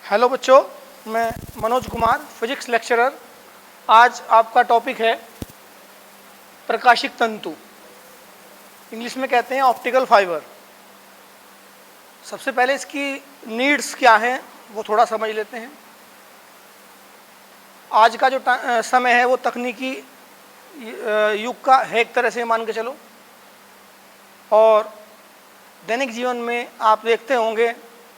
Hello बच्चों, मैं Manoj Kumar, physics lecturer. आज आपका टॉपिक है प्रकाशिक तंतु, इंग्लिश में कहते हैं ऑप्टिकल फाइबर। सबसे पहले इसकी नीड्स क्या हैं वो थोड़ा समझ लेते हैं। आज का जो समय है वो तकनीकी युग का है एक तरह से, मान के चलो। और दैनिक जीवन में आप देखते होंगे,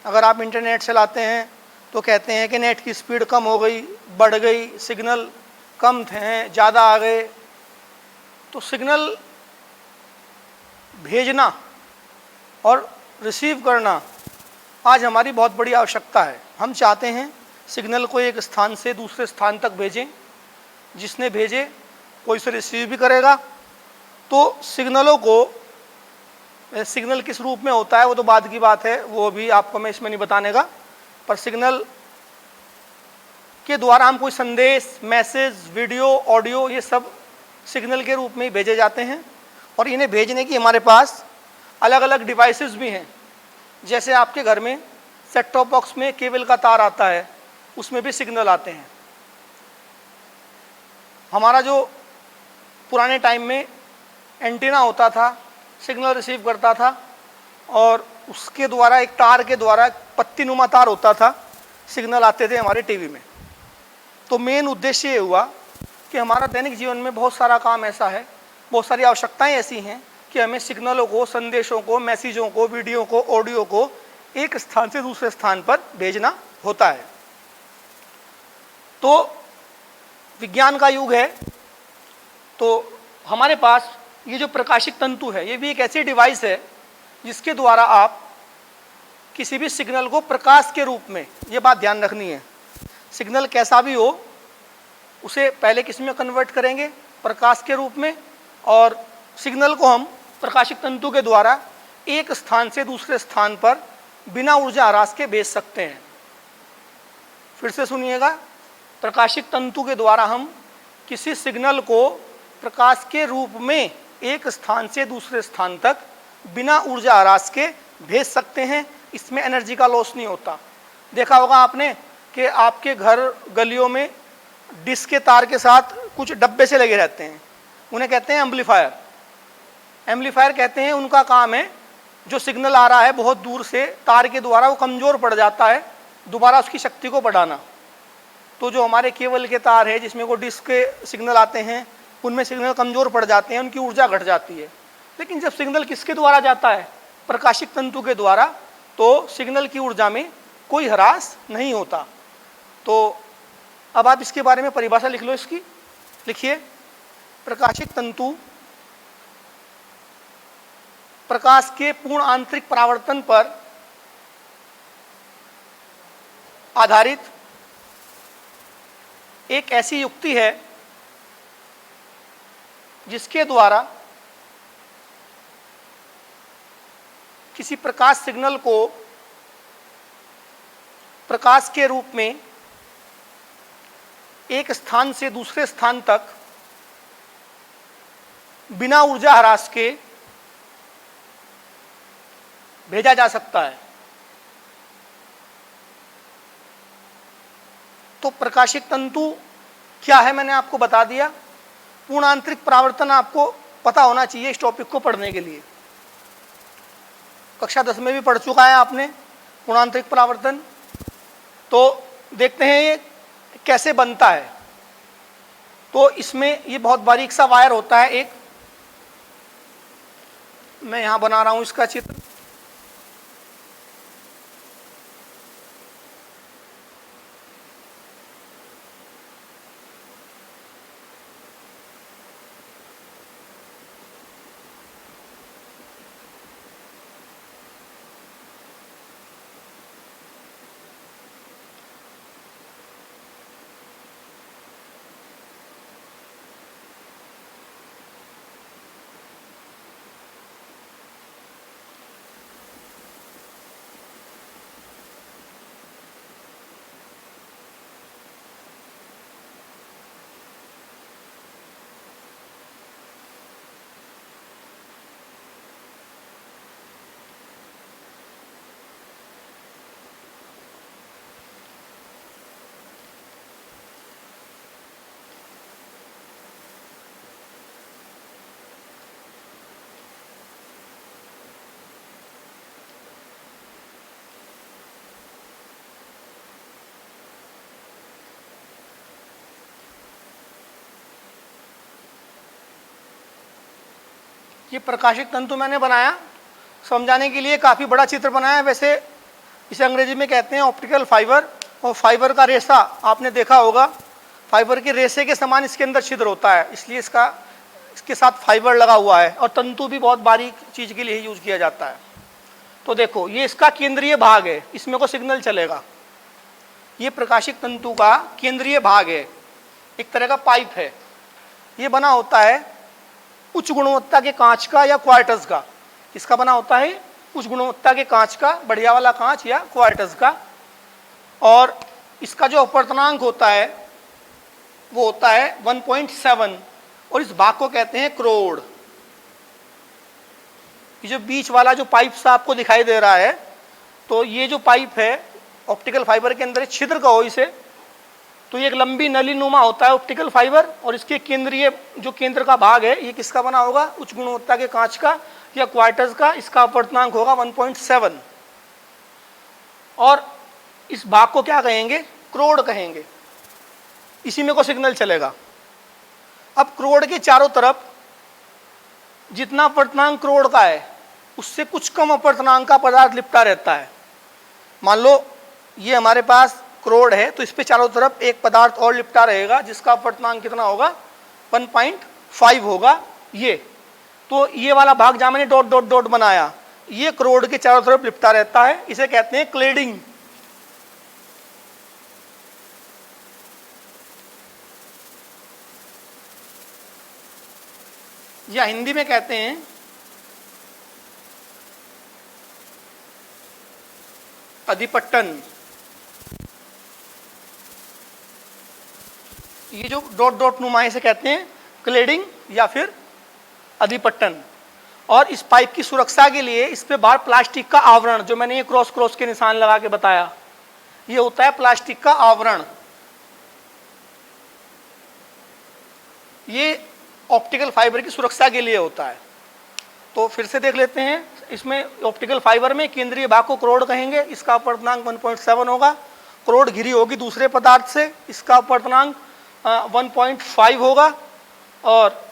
अगर आप इंटरनेट चलाते हैं तो कहते हैं कि नेट की स्पीड कम हो गई, बढ़ गई, सिग्नल कम थे, ज़्यादा आ गए। तो सिग्नल भेजना और रिसीव करना आज हमारी बहुत बड़ी आवश्यकता है। हम चाहते हैं सिग्नल को एक स्थान से दूसरे स्थान तक भेजें, जिसने भेजे कोई उसे रिसीव भी करेगा। तो सिग्नलों को, सिग्नल किस रूप में होता है वो तो बाद की बात है, वो भी आपको मैं इसमें नहीं बताने का। पर सिग्नल के द्वारा हम कोई संदेश, मैसेज, वीडियो, ऑडियो, ये सब सिग्नल के रूप में ही भेजे जाते हैं। और इन्हें भेजने की हमारे पास अलग अलग डिवाइसेस भी हैं। जैसे आपके घर में सेट टॉप बॉक्स में केबल का तार आता है, उसमें भी सिग्नल आते हैं। हमारा जो पुराने टाइम में एंटीना होता था, सिग्नल रिसीव करता था और उसके द्वारा, एक तार के द्वारा, पत्ती नुमा तार होता था, सिग्नल आते थे हमारे टीवी में। तो मेन उद्देश्य ये हुआ कि हमारा दैनिक जीवन में बहुत सारा काम ऐसा है, बहुत सारी आवश्यकताएं ऐसी हैं कि हमें सिग्नलों को, संदेशों को, मैसेजों को, वीडियो को, ऑडियो को एक स्थान से दूसरे स्थान पर भेजना होता है। तो विज्ञान का युग है, तो हमारे पास ये जो प्रकाशिक तंतु है, ये भी एक ऐसी डिवाइस है जिसके द्वारा आप किसी भी सिग्नल को प्रकाश के रूप में, ये बात ध्यान रखनी है, सिग्नल कैसा भी हो उसे पहले किस में कन्वर्ट करेंगे, प्रकाश के रूप में। और सिग्नल को हम प्रकाशिक तंतु के द्वारा एक स्थान से दूसरे स्थान पर बिना ऊर्जा ह्रास के भेज सकते हैं। फिर से सुनिएगा, प्रकाशिक तंतु के द्वारा हम किसी सिग्नल को प्रकाश के रूप में एक स्थान से दूसरे स्थान तक बिना ऊर्जा ह्रास के भेज सकते हैं। इसमें एनर्जी का लॉस नहीं होता। देखा होगा आपने कि आपके घर गलियों में डिश के तार के साथ कुछ डब्बे से लगे रहते हैं, उन्हें कहते हैं एम्पलीफायर। एम्पलीफायर कहते हैं, उनका काम है जो सिग्नल आ रहा है बहुत दूर से तार के द्वारा, वो कमज़ोर पड़ जाता है, दोबारा उसकी शक्ति को बढ़ाना। तो जो हमारे केबल के तार है जिसमें को डिश के सिग्नल आते हैं, उनमें सिग्नल कमज़ोर पड़ जाते हैं, उनकी ऊर्जा घट जाती है। लेकिन जब सिग्नल किसके द्वारा जाता है, प्रकाशिक तंतु के द्वारा, तो सिग्नल की ऊर्जा में कोई ह्रास नहीं होता। तो अब आप इसके बारे में परिभाषा लिख लो इसकी। लिखिए, प्रकाशिक तंतु प्रकाश के पूर्ण आंतरिक परावर्तन पर आधारित एक ऐसी युक्ति है जिसके द्वारा किसी प्रकाश सिग्नल को प्रकाश के रूप में एक स्थान से दूसरे स्थान तक बिना ऊर्जा ह्रास के भेजा जा सकता है। तो प्रकाशिक तंतु क्या है मैंने आपको बता दिया। पूर्ण आंतरिक परावर्तन आपको पता होना चाहिए इस टॉपिक को पढ़ने के लिए। कक्षा 10 में भी पढ़ चुका है आपने पूर्ण आंतरिक परावर्तन। तो देखते हैं ये कैसे बनता है। तो इसमें ये बहुत बारीक सा वायर होता है एक, मैं यहाँ बना रहा हूँ इसका चित्र। ये प्रकाशिक तंतु मैंने बनाया, समझाने के लिए काफ़ी बड़ा चित्र बनाया। वैसे इसे अंग्रेजी में कहते हैं ऑप्टिकल फाइबर। और फाइबर का रेशा आपने देखा होगा, फाइबर के रेशे के समान इसके अंदर छिद्र होता है, इसलिए इसके साथ फाइबर लगा हुआ है। और तंतु भी बहुत बारीक चीज़ के लिए यूज किया जाता है। तो देखो, ये इसका केंद्रीय भाग है, इसमें को सिग्नल चलेगा। ये प्रकाशिक तंतु का केंद्रीय भाग है, एक तरह का पाइप है। ये बना होता है उच्च गुणवत्ता के कांच का या क्वार्टज का। किसका बना होता है? उच्च गुणवत्ता के कांच का, बढ़िया वाला कांच या क्वार्टज का। और इसका जो अपवर्तनांक होता है वो होता है 1.7, और इस भाग को कहते हैं क्रोड। ये जो बीच वाला जो पाइप सा आपको दिखाई दे रहा है, तो ये जो पाइप है ऑप्टिकल फाइबर के अंदर छिद्र का हो इसे, तो ये एक लंबी नली नुमा होता है ऑप्टिकल फाइबर। और इसके केंद्रीय जो केंद्र का भाग है ये किसका बना होगा? उच्च गुणवत्ता के कांच का या क्वार्टज का। इसका अपवर्तनांक होगा 1.7। और इस भाग को क्या कहेंगे? क्रोड कहेंगे। इसी में को सिग्नल चलेगा। अब क्रोड के चारों तरफ जितना अपवर्तनांक क्रोड का है उससे कुछ कम अपवर्तनांक का पदार्थ लिपटा रहता है। मान लो ये हमारे पास क्रोड है, तो इस पे चारों तरफ एक पदार्थ और लिपटा रहेगा जिसका अपवर्तनांक कितना होगा? 1.5 होगा। ये तो ये वाला भाग जहां मैंने डॉट डॉट डॉट बनाया, ये क्रोड के चारों तरफ लिपटा रहता है। इसे कहते हैं क्लेडिंग। या हिंदी में कहते हैं अधिपट्टन। ये जो डॉट डॉट नुमा इसे कहते हैं क्लेडिंग या फिर अधिपट्टन। और इस पाइप की सुरक्षा के लिए इस पे बाहर प्लास्टिक का आवरण, जो मैंने ये क्रॉस क्रॉस के निशान लगा के बताया, ये होता है प्लास्टिक का आवरण। ये ऑप्टिकल फाइबर की सुरक्षा के लिए होता है। तो फिर से देख लेते हैं, इसमें ऑप्टिकल फाइबर में केंद्रीय भाग को क्रोड कहेंगे। इसका अपवर्तनांक 1.7 होगा। क्रोड घिरी होगी दूसरे पदार्थ से, इसका अपवर्तनांक 1.5 होगा। और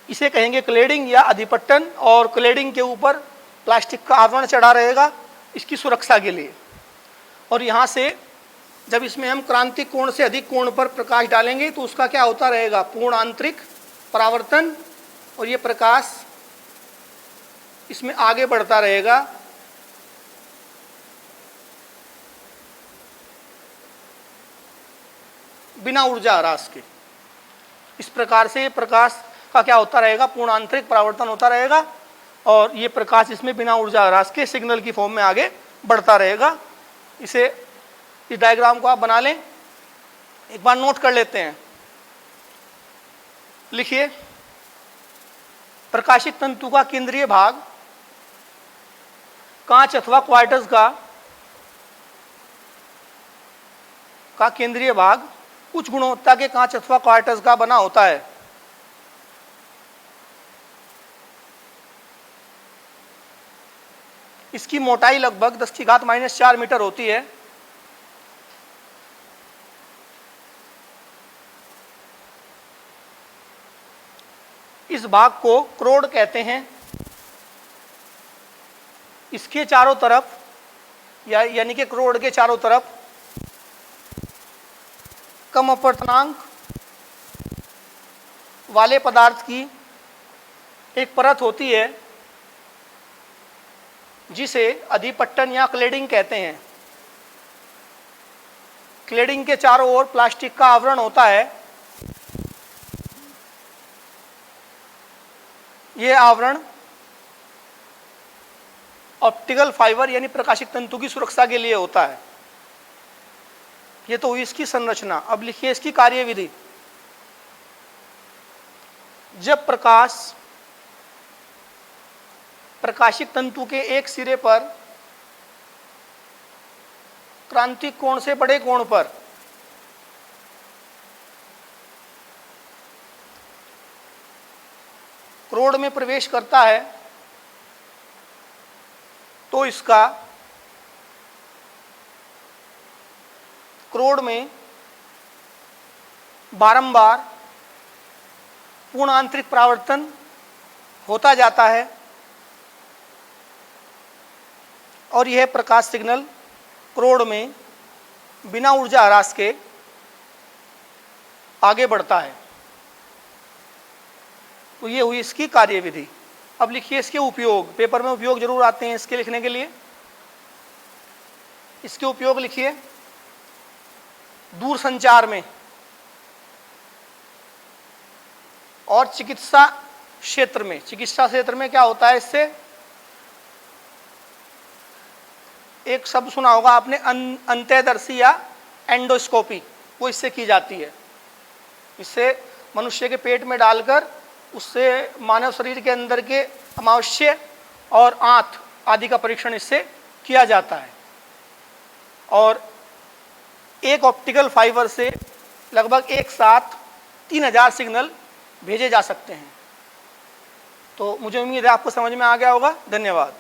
इसे कहेंगे क्लेडिंग या अधिपट्टन। और क्लेडिंग के ऊपर प्लास्टिक का आवरण चढ़ा रहेगा इसकी सुरक्षा के लिए। और यहाँ से जब इसमें हम क्रांतिक कोण से अधिक कोण पर प्रकाश डालेंगे तो उसका क्या होता रहेगा? पूर्ण आंतरिक परावर्तन। और ये प्रकाश इसमें आगे बढ़ता रहेगा। बिना ऊर्जा ह्रास के। इस प्रकार से प्रकाश का क्या होता रहेगा? पूर्ण आंतरिक परावर्तन होता रहेगा। और ये प्रकाश इसमें बिना ऊर्जा ह्रास के सिग्नल की फॉर्म में आगे बढ़ता रहेगा। इस डायग्राम को आप बना लें, एक बार नोट कर लेते हैं। लिखिए, प्रकाशिक तंतु का केंद्रीय भाग कांच अथवा क्वार्टज का केंद्रीय भाग उच्च गुणवत्ता के कांच अथवा क्वार्टज का बना होता है। इसकी मोटाई लगभग 10⁻⁴ मीटर होती है। इस भाग को क्रोड कहते हैं। इसके चारों तरफ यानी कि क्रोड के चारों तरफ कम अपवर्तनांक वाले पदार्थ की एक परत होती है जिसे अधिपट्टन या क्लेडिंग कहते हैं। क्लेडिंग के चारों ओर प्लास्टिक का आवरण होता है। यह आवरण ऑप्टिकल फाइबर यानी प्रकाशिक तंतु की सुरक्षा के लिए होता है। ये तो हुई इसकी संरचना। अब लिखिए इसकी कार्यविधि। जब प्रकाश प्रकाशिक तंतु के एक सिरे पर क्रांतिक कोण से बड़े कोण पर क्रोड में प्रवेश करता है तो इसका क्रोड में बारंबार पूर्ण आंतरिक परावर्तन होता जाता है और यह प्रकाश सिग्नल करोड़ में बिना ऊर्जा ह्रास के आगे बढ़ता है। तो ये हुई इसकी कार्यविधि। अब लिखिए इसके उपयोग, पेपर में उपयोग जरूर आते हैं इसके लिखने के लिए। इसके उपयोग लिखिए, दूर संचार में और चिकित्सा क्षेत्र में। चिकित्सा क्षेत्र में क्या होता है, इससे एक शब्द सुना होगा आपने, अंत्यदर्शी या एंडोस्कोपी, वो इससे की जाती है। इससे मनुष्य के पेट में डालकर उससे मानव शरीर के अंदर के अमावस्या और आंत आदि का परीक्षण इससे किया जाता है। और एक ऑप्टिकल फाइबर से लगभग एक साथ 3000 सिग्नल भेजे जा सकते हैं। तो मुझे उम्मीद है आपको समझ में आ गया होगा। धन्यवाद।